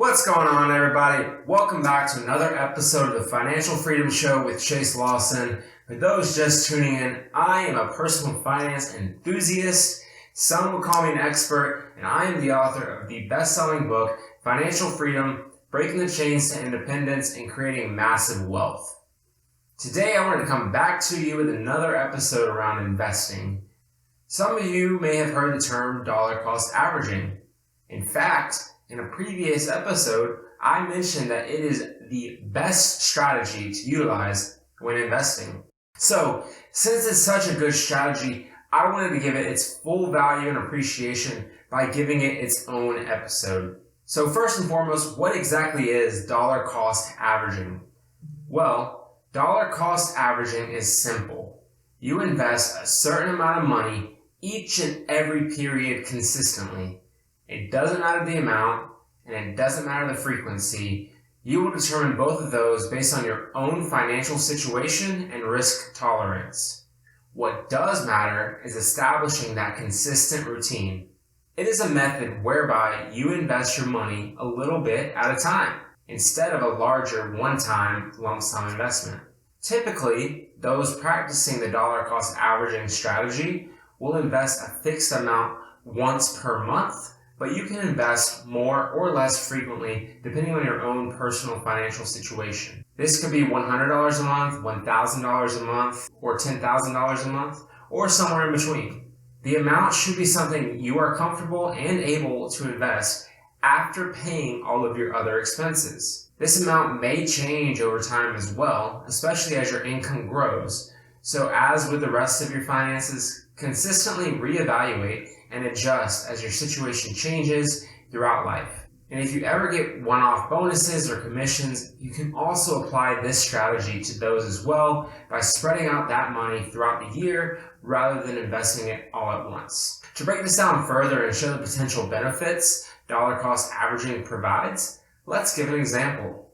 What's going on, everybody? Welcome back to another episode of the Financial Freedom Show with Chase Lawson. For those just tuning in, I am a personal finance enthusiast. Some will call me an expert, and I am the author of the best-selling book, Financial Freedom, Breaking the Chains to Independence and Creating Massive Wealth. Today, I wanted to come back to you with another episode around investing. Some of you may have heard the term dollar cost averaging. In fact, in a previous episode, I mentioned that it is the best strategy to utilize when investing. So, since it's such a good strategy, I wanted to give it its full value and appreciation by giving it its own episode. So first and foremost, what exactly is dollar cost averaging? Well, dollar cost averaging is simple. You invest a certain amount of money each and every period consistently. It doesn't matter the amount, and it doesn't matter the frequency. You will determine both of those based on your own financial situation and risk tolerance. What does matter is establishing that consistent routine. It is a method whereby you invest your money a little bit at a time, instead of a larger one-time lump sum investment. Typically, those practicing the dollar cost averaging strategy will invest a fixed amount once per month, but you can invest more or less frequently depending on your own personal financial situation. This could be $100 a month, $1,000 a month, or $10,000 a month, or somewhere in between. The amount should be something you are comfortable and able to invest after paying all of your other expenses. This amount may change over time as well, especially as your income grows. So as with the rest of your finances, consistently reevaluate and adjust as your situation changes throughout life. And if you ever get one-off bonuses or commissions, you can also apply this strategy to those as well by spreading out that money throughout the year rather than investing it all at once. To break this down further and show the potential benefits dollar cost averaging provides, let's give an example.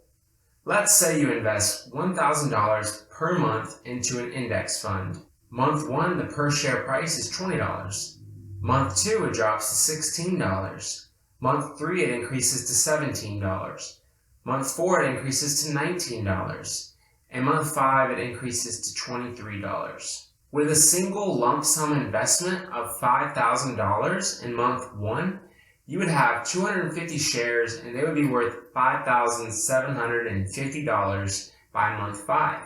Let's say you invest $1,000 per month into an index fund. Month 1, the per share price is $20. Month 2, it drops to $16. Month 3, it increases to $17. Month 4, it increases to $19. And month 5, it increases to $23. With a single lump sum investment of $5,000 in month 1, you would have 250 shares and they would be worth $5,750 by month 5.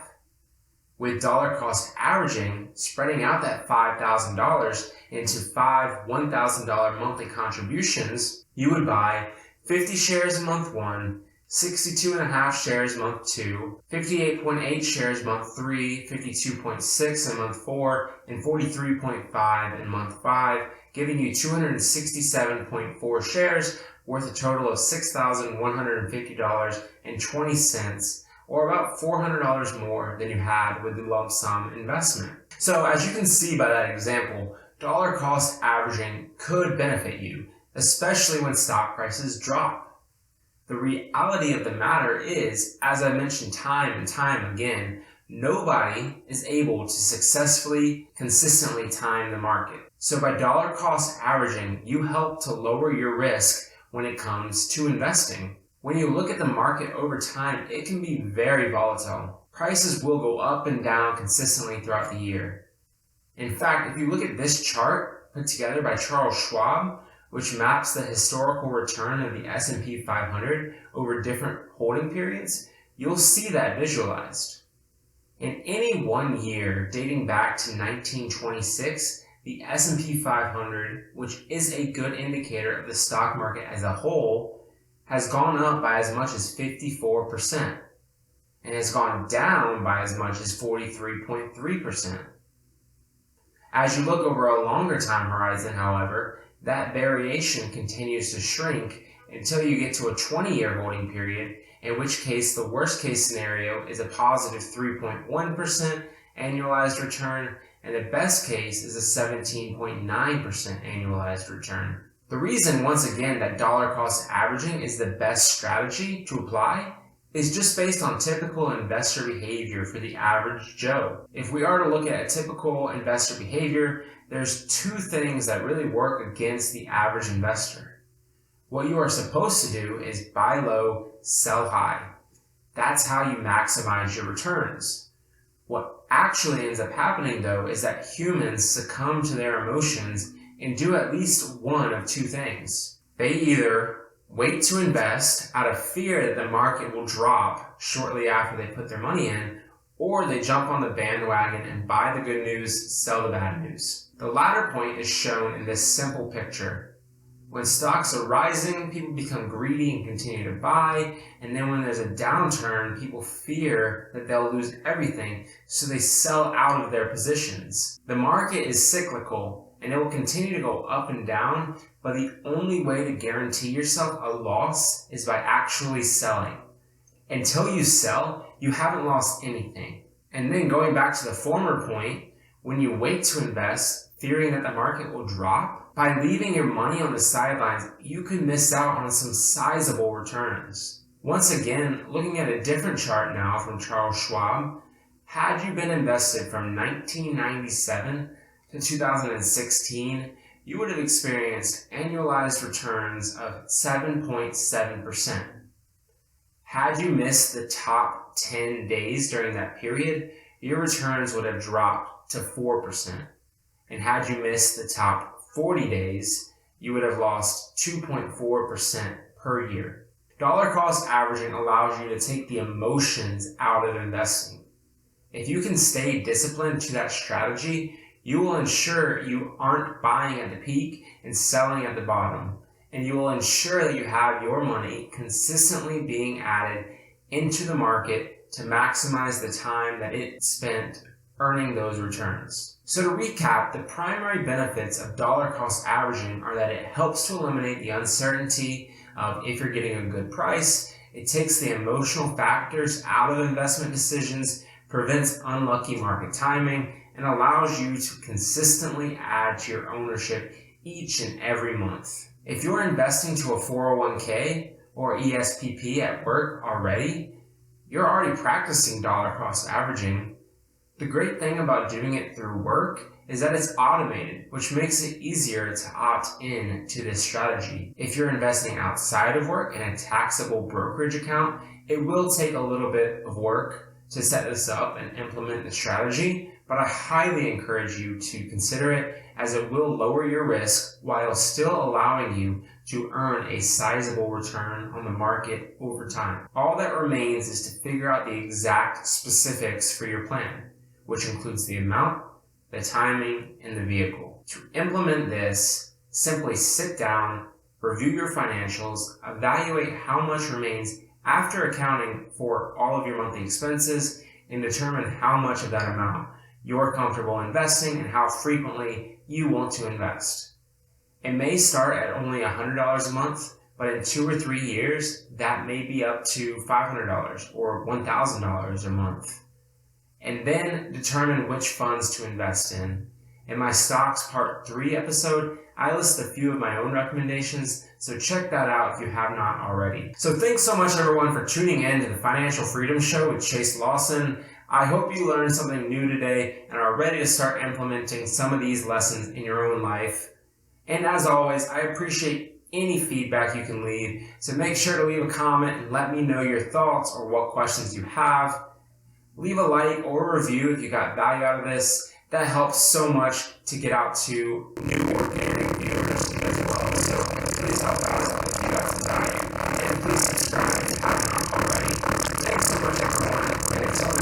With dollar cost averaging, spreading out that $5,000 into 5 $1,000 monthly contributions, you would buy 50 shares in month 1, 62.5 shares month 2, 58.8 shares month 3, 52.6 in month 4, and 43.5 in month 5, giving you 267.4 shares worth a total of $6,150.20, or about $400 more than you had with the lump sum investment. So as you can see by that example, dollar cost averaging could benefit you, especially when stock prices drop. The reality of the matter is, as I mentioned time and time again, nobody is able to successfully, consistently time the market. So by dollar cost averaging, you help to lower your risk when it comes to investing. When you look at the market over time, it can be very volatile. Prices will go up and down consistently throughout the year. In fact, if you look at this chart put together by Charles Schwab, which maps the historical return of the S&P 500 over different holding periods, you'll see that visualized. In any one year dating back to 1926, the S&P 500, which is a good indicator of the stock market as a whole, has gone up by as much as 54% and has gone down by as much as 43.3%. As you look over a longer time horizon, however, that variation continues to shrink until you get to a 20-year holding period, in which case the worst case scenario is a positive 3.1% annualized return, and the best case is a 17.9% annualized return. The reason, once again, that dollar cost averaging is the best strategy to apply is just based on typical investor behavior for the average Joe. If we are to look at a typical investor behavior, there's two things that really work against the average investor. What you are supposed to do is buy low, sell high. That's how you maximize your returns. What actually ends up happening though is that humans succumb to their emotions and do at least one of two things. They either wait to invest out of fear that the market will drop shortly after they put their money in, or they jump on the bandwagon and buy the good news, sell the bad news. The latter point is shown in this simple picture. When stocks are rising, people become greedy and continue to buy, and then when there's a downturn, people fear that they'll lose everything, so they sell out of their positions. The market is cyclical, and it will continue to go up and down, but the only way to guarantee yourself a loss is by actually selling. Until you sell, you haven't lost anything. And then going back to the former point, when you wait to invest, fearing that the market will drop, by leaving your money on the sidelines, you could miss out on some sizable returns. Once again, looking at a different chart now from Charles Schwab, had you been invested from 1997 to 2016, you would have experienced annualized returns of 7.7%. Had you missed the top 10 days during that period, your returns would have dropped to 4%. And had you missed the top 40 days, you would have lost 2.4% per year. Dollar cost averaging allows you to take the emotions out of investing. If you can stay disciplined to that strategy, you will ensure you aren't buying at the peak and selling at the bottom. And you will ensure that you have your money consistently being added into the market to maximize the time that it's spent earning those returns. So to recap, the primary benefits of dollar cost averaging are that it helps to eliminate the uncertainty of if you're getting a good price, it takes the emotional factors out of investment decisions, prevents unlucky market timing, and allows you to consistently add to your ownership each and every month. If you're investing to a 401k or ESPP at work already, you're already practicing dollar cost averaging. The great thing about doing it through work is that it's automated, which makes it easier to opt in to this strategy. If you're investing outside of work in a taxable brokerage account, it will take a little bit of work to set this up and implement the strategy, but I highly encourage you to consider it as it will lower your risk while still allowing you to earn a sizable return on the market over time. All that remains is to figure out the exact specifics for your plan, which includes the amount, the timing, and the vehicle. To implement this, simply sit down, review your financials, evaluate how much remains after accounting for all of your monthly expenses, and determine how much of that amount you're comfortable investing and how frequently you want to invest. It may start at only $100 a month, but in 2 or 3 years, that may be up to $500 or $1,000 a month. And then determine which funds to invest in. In my Stocks Part 3 episode, I list a few of my own recommendations, so check that out if you have not already. So thanks so much everyone for tuning in to the Financial Freedom Show with Chase Lawson. I hope you learned something new today and are ready to start implementing some of these lessons in your own life. And as always, I appreciate any feedback you can leave, so make sure to leave a comment and let me know your thoughts or what questions you have. Leave a like or a review if you got value out of this. That helps so much to get out to new organic viewers as well. So please help out if you got some value. And please subscribe if you haven't already. Thanks so much everyone. And until